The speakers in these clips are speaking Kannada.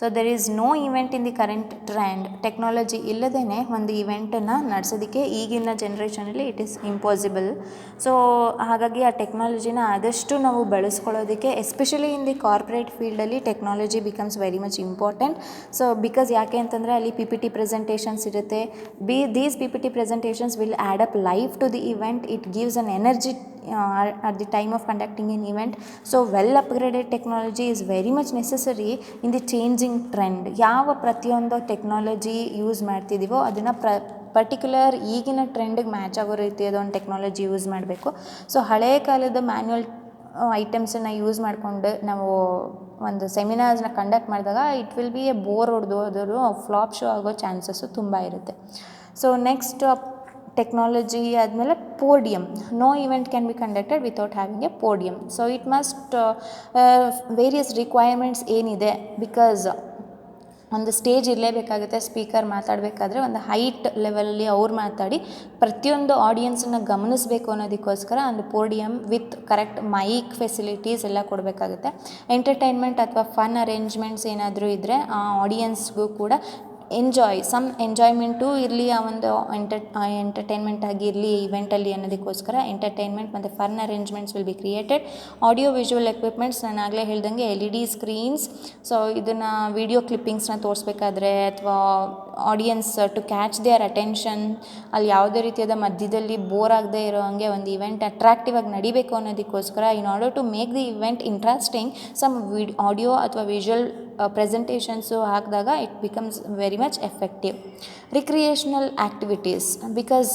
So there is no event in the current trend. Technology ಇಲ್ಲದೇ ಒಂದು ಇವೆಂಟನ್ನು ನಡೆಸೋದಕ್ಕೆ ಈಗಿನ ಜನ್ರೇಷನಲ್ಲಿ ಇಟ್ ಈಸ್ ಇಂಪಾಸಿಬಲ್. ಸೊ ಹಾಗಾಗಿ ಆ ಟೆಕ್ನಾಲಜಿನ ಆದಷ್ಟು ನಾವು ಬಳಸ್ಕೊಳ್ಳೋದಕ್ಕೆ, ಎಸ್ಪೆಷಲಿ ಇನ್ ದಿ ಕಾರ್ಪೊರೇಟ್ ಫೀಲ್ಡಲ್ಲಿ technology becomes very much important. So because ಯಾಕೆ ಅಂತಂದರೆ ಅಲ್ಲಿ ಪಿ ಪಿ ಟಿ ಪ್ರೆಸೆಂಟೇಷನ್ಸ್ ಇರುತ್ತೆ. These P P T presentations will add up live to the event. It gives an energy at the time of conducting an event. So well upgraded technology is very much necessary in the changing trend. ಯಾವ ಪ್ರತಿಯೊಂದು ಟೆಕ್ನಾಲಜಿ ಯೂಸ್ ಮಾಡ್ತಿದ್ದೀವೋ ಅದನ್ನು ಪರ್ಟಿಕ್ಯುಲರ್ ಈಗಿನ ಟ್ರೆಂಡಿಗೆ ಮ್ಯಾಚ್ ಆಗೋ ರೀತಿಯಾದ ಒಂದು ಟೆಕ್ನಾಲಜಿ ಯೂಸ್ ಮಾಡಬೇಕು. ಸೊ ಹಳೆಯ ಕಾಲದ ಮ್ಯಾನ್ಯುವಲ್ ಐಟಮ್ಸನ್ನು ಯೂಸ್ ಮಾಡಿಕೊಂಡು ನಾವು ಒಂದು ಸೆಮಿನಾರ್ಸ್ನ ಕಂಡಕ್ಟ್ ಮಾಡಿದಾಗ it will be a bore ಹೊಡೆದು ಅದರ ಫ್ಲಾಪ್ ಶೋ ಆಗೋ ಚಾನ್ಸಸ್ಸು ತುಂಬ ಇರುತ್ತೆ. ಸೊ ನೆಕ್ಸ್ಟ್ ಟೆಕ್ನಾಲಜಿ ಆದಮೇಲೆ podium. No event can be conducted without having a podium. So it must various requirements ಏನಿದೆ, ಬಿಕಾಸ್ ಒಂದು ಸ್ಟೇಜ್ ಇರಲೇಬೇಕಾಗುತ್ತೆ. ಸ್ಪೀಕರ್ ಮಾತಾಡಬೇಕಾದ್ರೆ ಒಂದು ಹೈಟ್ ಲೆವೆಲಲ್ಲಿ ಅವ್ರು ಮಾತಾಡಿ ಪ್ರತಿಯೊಂದು ಆಡಿಯನ್ಸನ್ನು ಗಮನಿಸಬೇಕು ಅನ್ನೋದಕ್ಕೋಸ್ಕರ ಒಂದು podium with correct mic facilities ಎಲ್ಲ ಕೊಡಬೇಕಾಗುತ್ತೆ. ಎಂಟರ್ಟೈನ್ಮೆಂಟ್ ಅಥವಾ ಫನ್ ಅರೇಂಜ್ಮೆಂಟ್ಸ್ ಏನಾದರೂ ಇದ್ದರೆ ಆ ಆಡಿಯನ್ಸ್ಗೂ ಕೂಡ ಸಮ್ ಎಂಜಾಯ್ಮೆಂಟು ಇರಲಿ, ಆ ಒಂದು ಎಂಟರ್ಟೈನ್ಮೆಂಟ್ ಆಗಿರಲಿ ಇವೆಂಟಲ್ಲಿ ಅನ್ನೋದಕ್ಕೋಸ್ಕರ ಎಂಟರ್ಟೈನ್ಮೆಂಟ್ ಮತ್ತು fun arrangements will be created. Audio visual equipments ನಾನು ಆಗಲೇ ಹೇಳ್ದಂಗೆ LED ಸ್ಕ್ರೀನ್ಸ್. ಸೊ ಇದನ್ನು ವಿಡಿಯೋ ಕ್ಲಿಪ್ಪಿಂಗ್ಸ್ನ ತೋರಿಸ್ಬೇಕಾದ್ರೆ ಅಥವಾ audience to catch their attention, ಅಲ್ಲಿ ಯಾವುದೇ ರೀತಿಯಾದ ಮಧ್ಯದಲ್ಲಿ ಬೋರ್ ಆಗದೆ ಇರೋ ಹಾಗೆ ಒಂದು ಇವೆಂಟ್ ಅಟ್ರಾಕ್ಟಿವ್ ಆಗಿ ನಡಿಬೇಕು ಅನ್ನೋದಕ್ಕೋಸ್ಕರ in order to make the event interesting some audio ಅಥವಾ ವಿಜುವಲ್ ಪ್ರೆಸೆಂಟೇಷನ್ಸು ಹಾಕಿದಾಗ it becomes very much effective. Recreational activities, because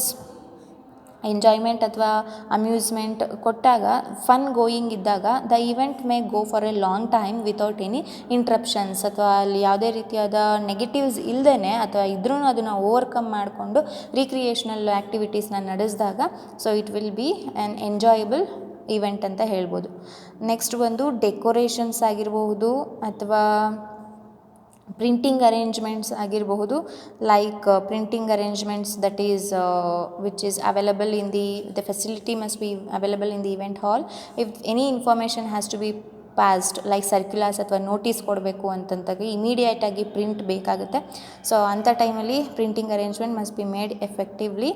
enjoyment ಅಥವಾ ಅಮ್ಯೂಸ್ಮೆಂಟ್ ಕೊಟ್ಟಾಗ ಫನ್ ಗೋಯಿಂಗ್ ಇದ್ದಾಗ the event may go for a long time without any interruptions, ಅಥವಾ ಅಲ್ಲಿ ಯಾವುದೇ ರೀತಿಯಾದ ನೆಗೆಟಿವ್ಸ್ ಇಲ್ಲದೇ ಅಥವಾ ಇದ್ರೂ ಅದನ್ನು ಓವರ್ಕಮ್ ಮಾಡಿಕೊಂಡು ರಿಕ್ರಿಯೇಷನಲ್ ಆ್ಯಕ್ಟಿವಿಟೀಸ್ನ ನಡೆಸಿದಾಗ so it will be an enjoyable event ಅಂತ ಹೇಳ್ಬೋದು. ನೆಕ್ಸ್ಟ್ ಒಂದು ಡೆಕೋರೇಷನ್ಸ್ ಆಗಿರಬಹುದು ಅಥವಾ ಪ್ರಿಂಟಿಂಗ್ ಅರೇಂಜ್ಮೆಂಟ್ಸ್ ಆಗಿರಬಹುದು. Like printing arrangements that is which is available in the facility must be available in the event hall. If any information has to be passed like circulars ಅಥವಾ ನೋಟಿಸ್ ಕೊಡಬೇಕು ಅಂತಂದಾಗ ಇಮಿಡಿಯೇಟಾಗಿ ಪ್ರಿಂಟ್ ಬೇಕಾಗುತ್ತೆ. ಸೊ ಅಂಥ ಟೈಮಲ್ಲಿ printing arrangement must be made effectively.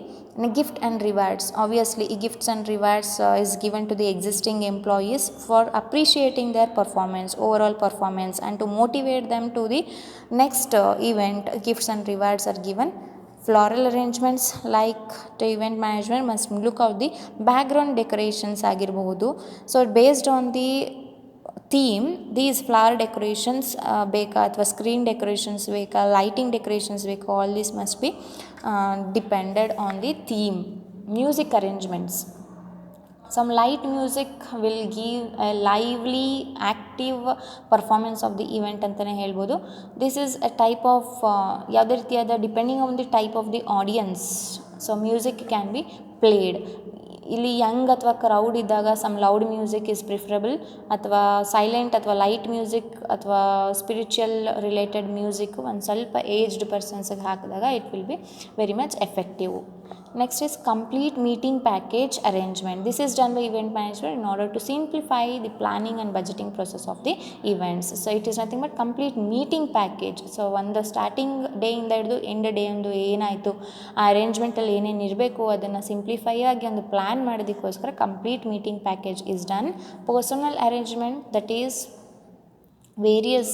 Gift and rewards, obviously ಈ gifts and rewards is given to the existing employees for appreciating their performance, over all performance, and to motivate them to the next event. Gifts and rewards are given. Floral arrangements, like the event management must look out the background decorations ಆಗಿರಬಹುದು. So based on the theme these flower decorations ಬೇಕಾ ಅಥವಾ ಸ್ಕ್ರೀನ್ ಡೆಕೋರೇಷನ್ಸ್ ಬೇಕಾ, ಲೈಟಿಂಗ್ ಡೆಕೋರೇಷನ್ಸ್ ಬೇಕಾ, all this must be depended on the theme. Music arrangements, some light music will give a lively active performance of the event ಅಂತಲೇ ಹೇಳ್ಬೋದು. This is a type of ಯಾವುದೇ ರೀತಿಯಾದ depending on the type of the audience. So music can be played. ಇಲ್ಲಿ ಯಂಗ್ ಅಥವಾ ಕ್ರೌಡ್ ಇದ್ದಾಗ some loud music is preferable, ಅಥವಾ ಸೈಲೆಂಟ್ ಅಥವಾ ಲೈಟ್ ಮ್ಯೂಸಿಕ್ ಅಥವಾ ಸ್ಪಿರಿಚುವಲ್ ರಿಲೇಟೆಡ್ ಮ್ಯೂಸಿಕ್ ಒಂದು ಸ್ವಲ್ಪ ಏಜ್ಡ್ ಪರ್ಸನ್ಸಿಗೆ ಹಾಕಿದಾಗ it will be very much effective. Next is complete meeting package arrangement. This is done by event management in order to simplify the planning and budgeting process of the events. So it is nothing but complete meeting package. So ಒಂದು ಸ್ಟಾರ್ಟಿಂಗ್ ಡೇಯಿಂದ ಹಿಡಿದು ಎಂಡ್ ಡೇ ಒಂದು ಏನಾಯಿತು ಆ ಅರೇಂಜ್ಮೆಂಟಲ್ಲಿ ಏನೇನು ಇರಬೇಕು ಅದನ್ನು ಸಿಂಪ್ಲಿಫೈ ಆಗಿ ಒಂದು ಪ್ಲ್ಯಾನ್ ಮಾಡೋದಕ್ಕೋಸ್ಕರ complete meeting package is done. Personal arrangement that is various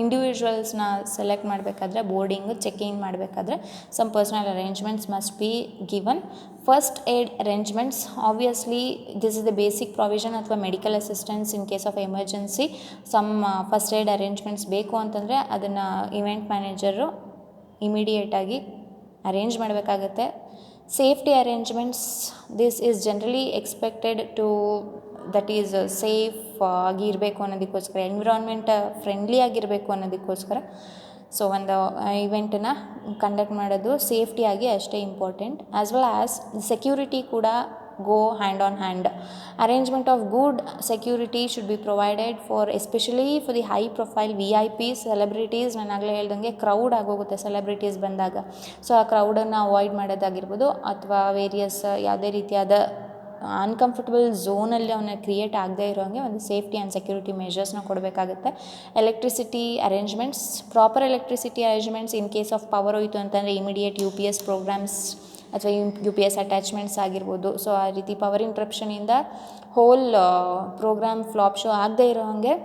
ಇಂಡಿವಿಜುವಲ್ಸ್ನ ಸೆಲೆಕ್ಟ್ ಮಾಡಬೇಕಾದ್ರೆ ಬೋರ್ಡಿಂಗು ಚೆಕಿಂಗ್ ಮಾಡಬೇಕಾದ್ರೆ some personal arrangements must be given. First aid arrangements, obviously this is the basic provision ಅಥವಾ medical assistance in case of emergency. Some first aid arrangements ಬೇಕು ಅಂತಂದರೆ ಅದನ್ನು ಇವೆಂಟ್ ಮ್ಯಾನೇಜರು ಇಮಿಡಿಯೇಟಾಗಿ ಅರೇಂಜ್ ಮಾಡಬೇಕಾಗತ್ತೆ. Safety arrangements, this is generally expected to that is safe ಆಗಿರಬೇಕು ಅನ್ನೋದಕ್ಕೋಸ್ಕರ, ಎನ್ವಿರಾನ್ಮೆಂಟ್ ಫ್ರೆಂಡ್ಲಿ ಆಗಿರಬೇಕು ಅನ್ನೋದಕ್ಕೋಸ್ಕರ ಸೊ ಒಂದು ಇವೆಂಟನ್ನು ಕಂಡಕ್ಟ್ ಮಾಡೋದು ಸೇಫ್ಟಿಯಾಗಿ ಅಷ್ಟೇ important. As well as security ಕೂಡ go hand on hand. Arrangement of good security should be provided for especially for the high profile VIPs, celebrities. ನಾನು ಆಗಲೇ ಹೇಳ್ದಂಗೆ ಕ್ರೌಡ್ ಆಗೋಗುತ್ತೆ ಸೆಲೆಬ್ರಿಟೀಸ್ ಬಂದಾಗ. ಸೊ ಆ ಕ್ರೌಡನ್ನು ಅವಾಯ್ಡ್ ಮಾಡೋದಾಗಿರ್ಬೋದು ಅಥವಾ ವೇರಿಯಸ್ ಯಾವುದೇ ರೀತಿಯಾದ ಅನ್ಕಂಫರ್ಟಬಲ್ ಝೋನಲ್ಲಿ ಅವನ್ನ ಕ್ರಿಯೇಟ್ ಆಗದೇ ಇರೋಂಗೆ ಒಂದು ಸೇಫ್ಟಿ ಆ್ಯಂಡ್ ಸೆಕ್ಯೂರಿಟಿ ಮೆಷರ್ಸ್ನ ಕೊಡಬೇಕಾಗುತ್ತೆ. Electricity arrangements, proper electricity arrangements in case of power ಹೋಯಿತು ಅಂತಂದರೆ ಇಮಿಡಿಯೇಟ್ UPS ಪ್ರೋಗ್ರಾಮ್ಸ್ ಅಥವಾ UPS ಅಟ್ಯಾಚ್ಮೆಂಟ್ಸ್ ಆಗಿರ್ಬೋದು. ಸೊ ಆ ರೀತಿ ಪವರ್ ಇಂಟ್ರಪ್ಷನಿಂದ ಹೋಲ್ ಪ್ರೋಗ್ರಾಮ್ ಫ್ಲಾಪ್ ಶೋ ಆಗದೇ ಇರೋ ಹಾಗೆ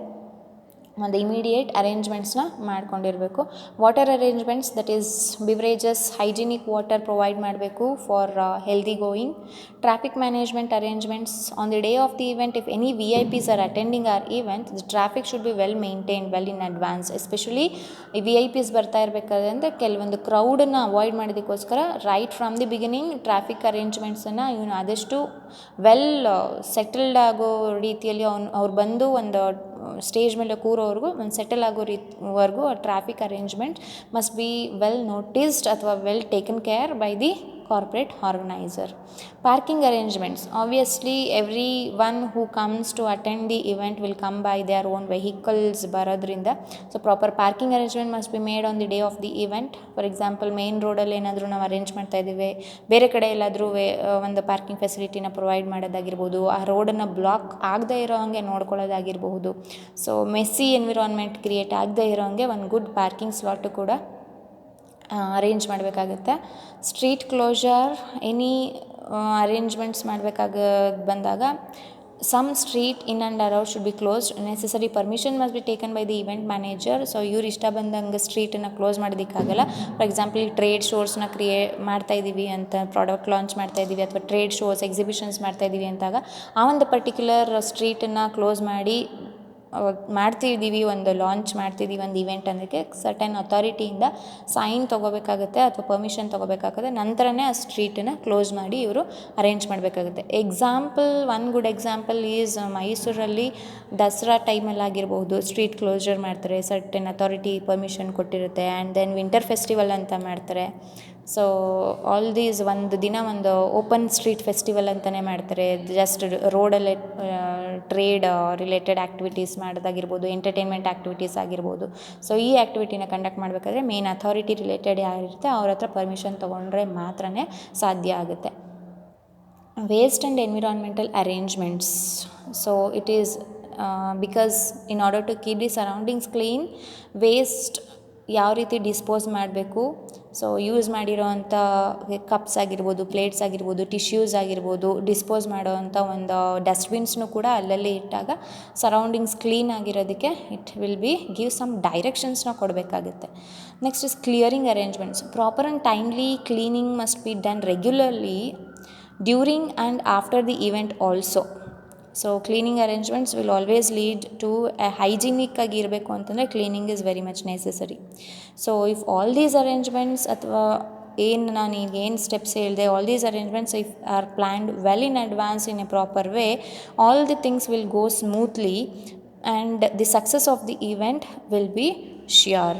ಒಂದು ಇಮಿಡಿಯೇಟ್ ಅರೇಂಜ್ಮೆಂಟ್ಸ್ನ ಮಾಡ್ಕೊಂಡಿರಬೇಕು. Water arrangements, that is beverages, hygienic water provide ಮಾಡಬೇಕು for healthy going. Traffic management arrangements, on the day of the event if any VIPs are attending our event, the traffic should B well maintained well in advance. Especially ಈ VIPs ಬರ್ತಾ ಇರಬೇಕಾದ್ರೆ ಕೆಲವೊಂದು ಕ್ರೌಡನ್ನು ಅವಾಯ್ಡ್ ಮಾಡೋದಕ್ಕೋಸ್ಕರ right from the beginning traffic ಅರೇಂಜ್ಮೆಂಟ್ಸನ್ನು ಇವನು ಆದಷ್ಟು ವೆಲ್ ಸೆಟಲ್ಡ್ ಆಗೋ ರೀತಿಯಲ್ಲಿ ಅವ್ರು ಬಂದು ಒಂದು ಸ್ಟೇಜ್ ಮೇಲೆ ಕೂರೋವರೆಗೂ ಒಂದು ಸೆಟಲ್ ಆಗೋ ರೀತಿವರೆಗೂ traffic arrangement must be well noticed ಅಥವಾ well taken care by the corporate organiser. Parking arrangements, obviously every one who comes to attend the event will come by their own vehicles ಬರೋದ್ರಿಂದ so proper parking arrangement must be made on the day of the event. For example main ರೋಡಲ್ಲಿ ಏನಾದರೂ ನಾವು ಅರೇಂಜ್ ಮಾಡ್ತಾ ಇದ್ದೀವಿ, ಬೇರೆ ಕಡೆ ಎಲ್ಲಾದರೂ ಒಂದು ಪಾರ್ಕಿಂಗ್ ಫೆಸಿಲಿಟಿನ ಪ್ರೊವೈಡ್ ಮಾಡೋದಾಗಿರ್ಬೋದು, ಆ ರೋಡನ್ನು ಬ್ಲಾಕ್ ಆಗದೇ ಇರೋ ಹಾಗೆ ನೋಡ್ಕೊಳ್ಳೋದಾಗಿರಬಹುದು. ಸೊ ಮೆಸ್ಸಿ ಎನ್ವಿರಾನ್ಮೆಂಟ್ ಕ್ರಿಯೇಟ್ ಆಗದೇ ಇರೋ ಹಾಗೆ ಒಂದು ಗುಡ್ ಪಾರ್ಕಿಂಗ್ ಸ್ಲಾಟು ಕೂಡ ಅರೇಂಜ್ ಮಾಡಬೇಕಾಗುತ್ತೆ. ಸ್ಟ್ರೀಟ್ ಕ್ಲೋಜರ್, ಎನಿ ಅರೇಂಜ್ಮೆಂಟ್ಸ್ ಬಂದಾಗ some street in and around should be closed. Necessary permission must be taken by the event manager. So ಇವ್ರು ಇಷ್ಟ ಬಂದಂಗೆ ಸ್ಟ್ರೀಟನ್ನು ಕ್ಲೋಸ್ ಮಾಡೋದಕ್ಕಾಗಲ್ಲ. ಫಾರ್ ಎಕ್ಸಾಂಪಲ್ ಈ ಟ್ರೇಡ್ ಶೋಸ್ನ ಮಾಡ್ತಾ ಇದ್ದೀವಿ ಅಂತ, ಪ್ರಾಡಕ್ಟ್ ಲಾಂಚ್ ಮಾಡ್ತಾ ಇದ್ದೀವಿ ಅಥವಾ ಟ್ರೇಡ್ ಶೋಸ್ ಎಕ್ಸಿಬಿಷನ್ಸ್ ಮಾಡ್ತಾ ಇದ್ದೀವಿ ಅಂತಾಗ ಆ ಒಂದು ಪರ್ಟಿಕ್ಯುಲರ್ ಸ್ಟ್ರೀಟನ್ನು ಕ್ಲೋಸ್ ಮಾಡ್ತಿದ್ದೀವಿ, ಒಂದು ಲಾಂಚ್ ಮಾಡ್ತಿದ್ದೀವಿ ಒಂದು ಇವೆಂಟ್ ಅನ್ನೋಕ್ಕೆ ಸರ್ಟನ್ ಅಥಾರಿಟಿಯಿಂದ ಸೈನ್ ತೊಗೋಬೇಕಾಗುತ್ತೆ ಅಥವಾ ಪರ್ಮಿಷನ್ ತೊಗೋಬೇಕಾಗುತ್ತೆ. ನಂತರನೇ ಆ ಸ್ಟ್ರೀಟನ್ನು ಕ್ಲೋಸ್ ಮಾಡಿ ಇವರು ಅರೇಂಜ್ ಮಾಡಬೇಕಾಗುತ್ತೆ. ಒನ್ ಗುಡ್ ಎಕ್ಸಾಂಪಲ್ ಈಸ್ ಮೈಸೂರಲ್ಲಿ ದಸರಾ ಟೈಮಲ್ಲಿ ಆಗಿರ್ಬೋದು ಸ್ಟ್ರೀಟ್ ಕ್ಲೋಜರ್ ಮಾಡ್ತಾರೆ, ಸರ್ಟನ್ ಅಥಾರಿಟಿ ಪರ್ಮಿಷನ್ ಕೊಟ್ಟಿರುತ್ತೆ. ಆ್ಯಂಡ್ ದೆನ್ ವಿಂಟರ್ ಫೆಸ್ಟಿವಲ್ ಅಂತ ಮಾಡ್ತಾರೆ. ಸೊ ಆಲ್ ದೀಸ್ ಒಂದು ದಿನ ಒಂದು ಓಪನ್ ಸ್ಟ್ರೀಟ್ ಫೆಸ್ಟಿವಲ್ ಅಂತಲೇ ಮಾಡ್ತಾರೆ. ಜಸ್ಟ್ ರೋಡಲ್ಲೇ ಟ್ರೇಡ್ ರಿಲೇಟೆಡ್ ಆ್ಯಕ್ಟಿವಿಟೀಸ್ ಮಾಡೋದಾಗಿರ್ಬೋದು, ಎಂಟರ್ಟೈನ್ಮೆಂಟ್ ಆ್ಯಕ್ಟಿವಿಟೀಸ್ ಆಗಿರ್ಬೋದು. ಸೊ ಈ ಆ್ಯಕ್ಟಿವಿಟಿನ ಕಂಡಕ್ಟ್ ಮಾಡಬೇಕಾದ್ರೆ ಮೇನ್ ಅಥಾರಿಟಿ ರಿಲೇಟೆಡ್ ಯಾರಿರುತ್ತೆ ಅವ್ರ ಹತ್ರ ಪರ್ಮಿಷನ್ ತೊಗೊಂಡ್ರೆ ಮಾತ್ರ ಸಾಧ್ಯ ಆಗುತ್ತೆ. Waste and environmental arrangements, so it is because in order to keep the surroundings clean, waste ಯಾವ ರೀತಿ ಡಿಸ್ಪೋಸ್ ಮಾಡಬೇಕು. ಸೊ ಯೂಸ್ ಮಾಡಿರೋವಂಥ ಕಪ್ಸ್ ಆಗಿರ್ಬೋದು, ಪ್ಲೇಟ್ಸ್ ಆಗಿರ್ಬೋದು, ಟಿಶ್ಯೂಸ್ ಆಗಿರ್ಬೋದು, ಡಿಸ್ಪೋಸ್ ಮಾಡೋವಂಥ ಒಂದು ಡಸ್ಟ್ಬಿನ್ಸ್ನು ಕೂಡ ಅಲ್ಲಲ್ಲಿ ಇಟ್ಟಾಗ ಸರೌಂಡಿಂಗ್ಸ್ ಕ್ಲೀನ್ ಆಗಿರೋದಕ್ಕೆ it will B give some ಡೈರೆಕ್ಷನ್ಸ್ನ ಕೊಡಬೇಕಾಗುತ್ತೆ. Next is clearing arrangements. Proper and timely cleaning must be done regularly during and after the event also. So cleaning arrangements will always lead to hygienic ಆಗಿ ಇರಬೇಕು ಅಂತಂದರೆ cleaning is very much necessary. So if all these arrangements ಅಥವಾ ಏನು ಸ್ಟೆಪ್ಸ್ ಹೇಳಿದೆ, all these arrangements if are planned well in advance in a proper way, all the things will go smoothly and the success of the event will be sure.